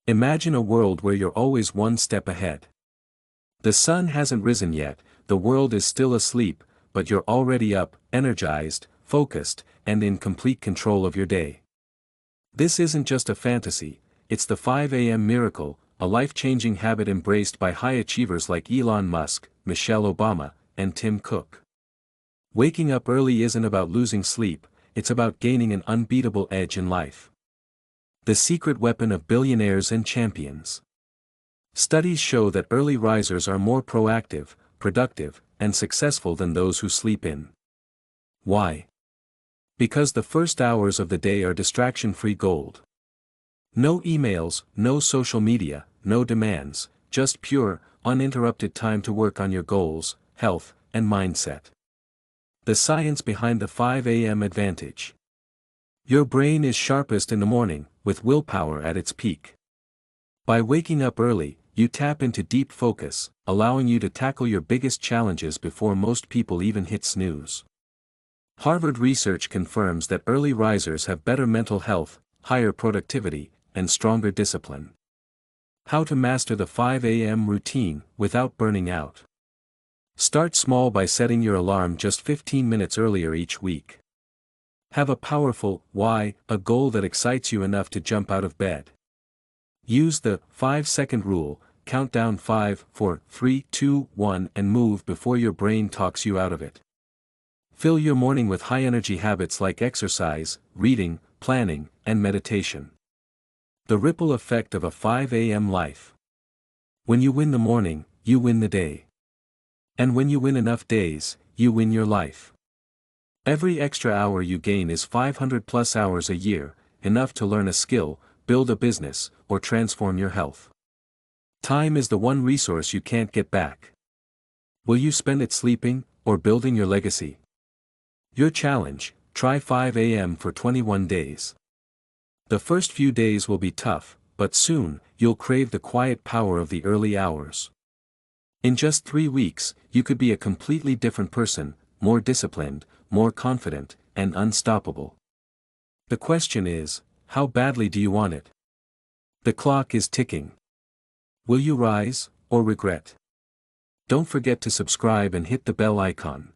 Imagine a world where you're always one step ahead. The sun hasn't risen yet, the world is still asleep, but you're already up, energized, focused, and in complete control of your day. This isn't just a fantasy, it's the 5 a.m. miracle, a life-changing habit embraced by high achievers like Elon Musk, Michelle Obama, and Tim Cook. Waking up early isn't about losing sleep, it's about gaining an unbeatable edge in life. The secret weapon of billionaires and champions. Studies show that early risers are more proactive, productive, and successful than those who sleep in. Why? Because the first hours of the day are distraction-free gold. No emails, no social media, no demands, just pure, uninterrupted time to work on your goals, health, and mindset. The science behind the 5 a.m. advantage. Your brain is sharpest in the morning, with willpower at its peak. By waking up early, you tap into deep focus, allowing you to tackle your biggest challenges before most people even hit snooze. Harvard research confirms that early risers have better mental health, higher productivity, and stronger discipline. How to master the 5 a.m. routine without burning out. Start small by setting your alarm just 15 minutes earlier each week. Have a powerful why, a goal that excites you enough to jump out of bed. Use the 5-second rule, count down 5, 4, 3, 2, 1 and move before your brain talks you out of it. Fill your morning with high-energy habits like exercise, reading, planning, and meditation. The ripple effect of a 5 a.m. life. When you win the morning, you win the day. And when you win enough days, you win your life. Every extra hour you gain is 500 plus hours a year, enough to learn a skill, build a business, or transform your health. Time is the one resource you can't get back. Will you spend it sleeping, or building your legacy? Your challenge: try 5 a.m. for 21 days. The first few days will be tough, but soon, you'll crave the quiet power of the early hours. In just 3 weeks, you could be a completely different person, more disciplined, more confident, and unstoppable. The question is, how badly do you want it? The clock is ticking. Will you rise, or regret? Don't forget to subscribe and hit the bell icon.